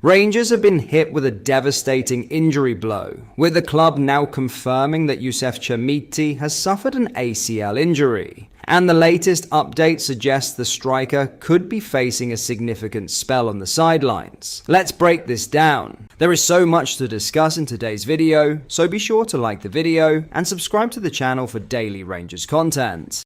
Rangers have been hit with a devastating injury blow, with the club now confirming that Yusuf Chamiti has suffered an ACL injury. And the latest update suggests the striker could be facing a significant spell on the sidelines. Let's break this down. There is so much to discuss in today's video, so be sure to like the video and subscribe to the channel for daily Rangers content.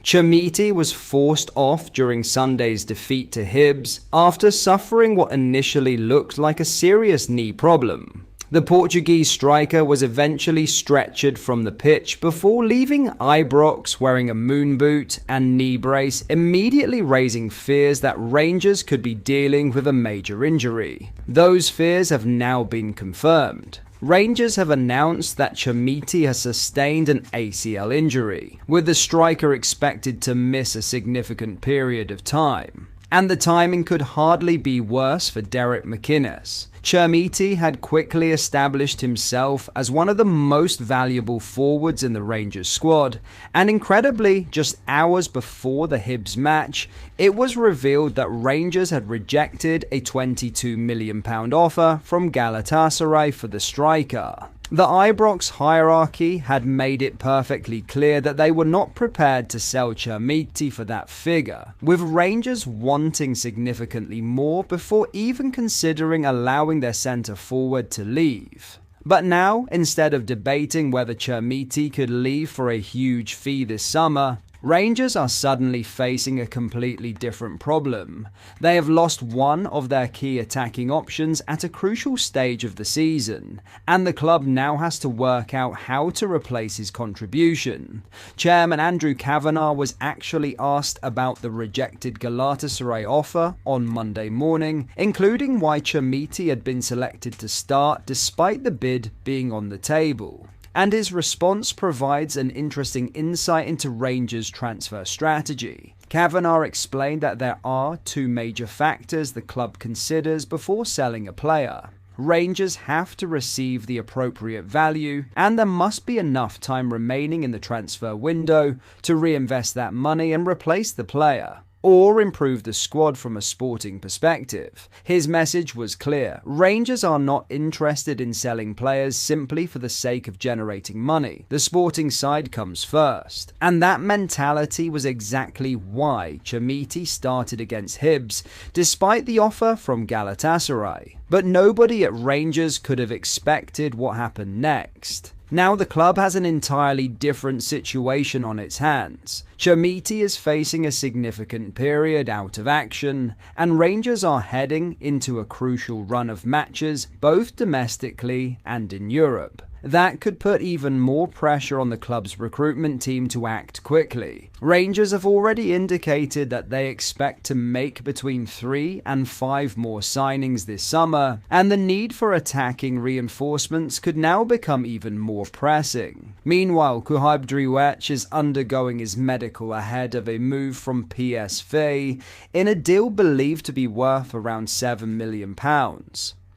Chamiti was forced off during Sunday's defeat to Hibs after suffering what initially looked like a serious knee problem. The Portuguese striker was eventually stretchered from the pitch before leaving Ibrox wearing a moon boot and knee brace, immediately raising fears that Rangers could be dealing with a major injury. Those fears have now been confirmed. Rangers have announced that Chamiti has sustained an ACL injury, with the striker expected to miss a significant period of time. And the timing could hardly be worse for Derek McInnes. Chamiti had quickly established himself as one of the most valuable forwards in the Rangers squad, and incredibly, just hours before the Hibs match, it was revealed that Rangers had rejected a £22 million offer from Galatasaray for the striker. The Ibrox hierarchy had made it perfectly clear that they were not prepared to sell Chamiti for that figure, with Rangers wanting significantly more before even considering allowing their centre-forward to leave. But now, instead of debating whether Chamiti could leave for a huge fee this summer, Rangers are suddenly facing a completely different problem. They have lost one of their key attacking options at a crucial stage of the season, and the club now has to work out how to replace his contribution. Chairman Andrew Kavanagh was actually asked about the rejected Galatasaray offer on Monday morning, including why Chamiti had been selected to start despite the bid being on the table. And his response provides an interesting insight into Rangers' transfer strategy. Kavanagh explained that there are two major factors the club considers before selling a player. Rangers have to receive the appropriate value, and there must be enough time remaining in the transfer window to reinvest that money and replace the player, or improve the squad from a sporting perspective. His message was clear. Rangers are not interested in selling players simply for the sake of generating money. The sporting side comes first. And that mentality was exactly why Chamiti started against Hibs, despite the offer from Galatasaray. But nobody at Rangers could have expected what happened next. Now the club has an entirely different situation on its hands. Chamiti is facing a significant period out of action, and Rangers are heading into a crucial run of matches both domestically and in Europe. That could put even more pressure on the club's recruitment team to act quickly. Rangers have already indicated that they expect to make between 3 and 5 more signings this summer, and the need for attacking reinforcements could now become even more pressing. Meanwhile, Kuhaib Driwech is undergoing his medical ahead of a move from PSV in a deal believed to be worth around £7 million.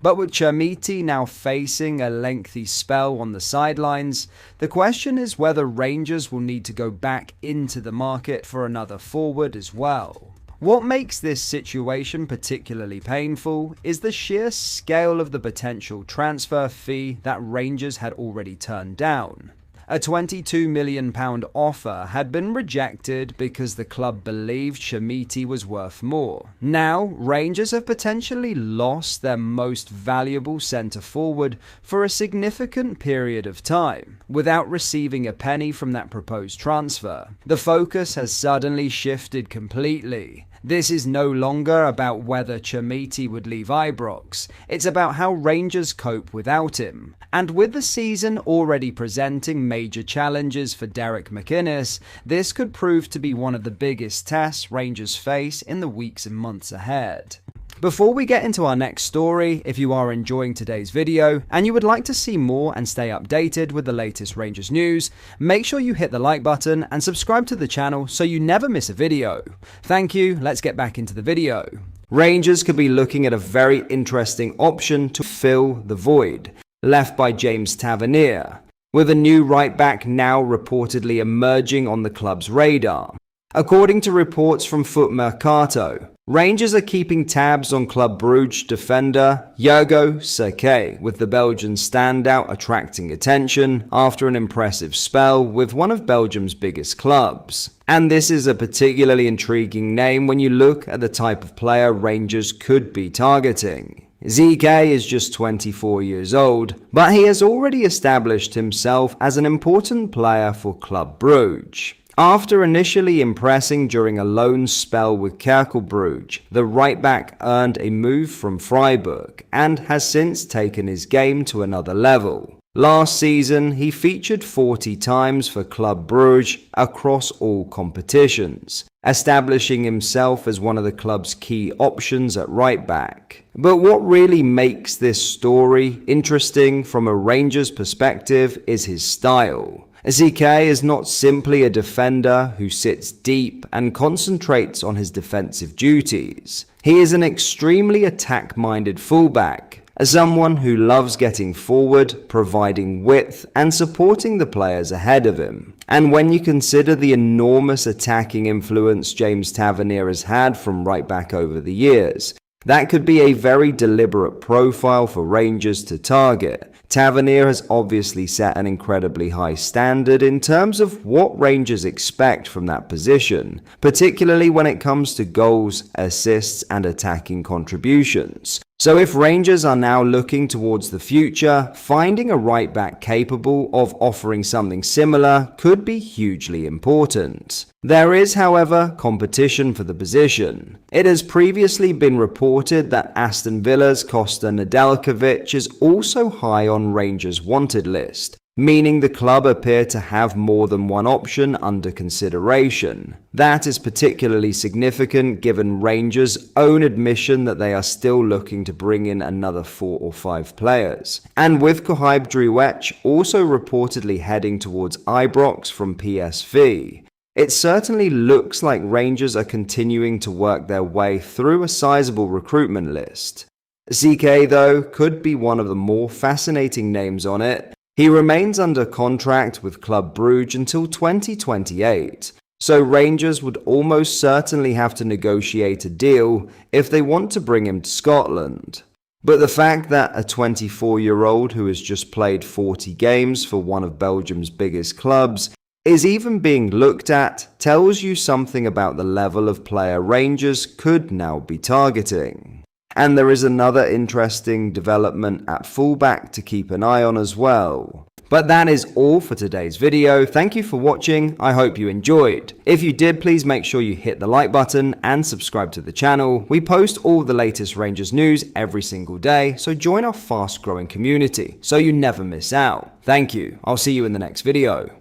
But with Chamiti now facing a lengthy spell on the sidelines, the question is whether Rangers will need to go back into the market for another forward as well. What makes this situation particularly painful is the sheer scale of the potential transfer fee that Rangers had already turned down. A £22 million offer had been rejected because the club believed Chamiti was worth more. Now, Rangers have potentially lost their most valuable centre-forward for a significant period of time, without receiving a penny from that proposed transfer. The focus has suddenly shifted completely. This is no longer about whether Chamiti would leave Ibrox, it's about how Rangers cope without him. And with the season already presenting major challenges for Derek McInnes, this could prove to be one of the biggest tests Rangers face in the weeks and months ahead. Before we get into our next story, if you are enjoying today's video and you would like to see more and stay updated with the latest Rangers news, make sure you hit the like button and subscribe to the channel so you never miss a video. Thank you, let's get back into the video. Rangers could be looking at a very interesting option to fill the void left by James Tavernier, with a new right back now reportedly emerging on the club's radar. According to reports from Foot Mercato, Rangers are keeping tabs on Club Brugge defender Hugo Cirque, with the Belgian standout attracting attention after an impressive spell with one of Belgium's biggest clubs. And this is a particularly intriguing name when you look at the type of player Rangers could be targeting. ZK is just 24 years old, but he has already established himself as an important player for Club Brugge. After initially impressing during a loan spell with Cercle Brugge, the right-back earned a move from Freiburg and has since taken his game to another level. Last season, he featured 40 times for Club Brugge across all competitions, establishing himself as one of the club's key options at right-back. But what really makes this story interesting from a Rangers perspective is his style. ZK is not simply a defender who sits deep and concentrates on his defensive duties. He is an extremely attack-minded fullback, someone who loves getting forward, providing width, and supporting the players ahead of him. And when you consider the enormous attacking influence James Tavernier has had from right-back over the years, that could be a very deliberate profile for Rangers to target. Tavernier has obviously set an incredibly high standard in terms of what Rangers expect from that position, particularly when it comes to goals, assists, and attacking contributions. So if Rangers are now looking towards the future, finding a right back capable of offering something similar could be hugely important. There is, however, competition for the position. It has previously been reported that Aston Villa's Costa Nedeljkovic is also high on Rangers' wanted list, meaning the club appear to have more than one option under consideration. That is particularly significant given Rangers' own admission that they are still looking to bring in another 4 or 5 players. And with Kohaib Driwech also reportedly heading towards Ibrox from PSV, it certainly looks like Rangers are continuing to work their way through a sizable recruitment list. ZK, though, could be one of the more fascinating names on it. He remains under contract with Club Brugge until 2028, so Rangers would almost certainly have to negotiate a deal if they want to bring him to Scotland. But the fact that a 24-year-old who has just played 40 games for one of Belgium's biggest clubs is even being looked at tells you something about the level of player Rangers could now be targeting. And there is another interesting development at fullback to keep an eye on as well. But that is all for today's video. Thank you for watching. I hope you enjoyed. If you did, please make sure you hit the like button and subscribe to the channel. We post all the latest Rangers news every single day, so join our fast growing community so you never miss out. Thank you. I'll see you in the next video.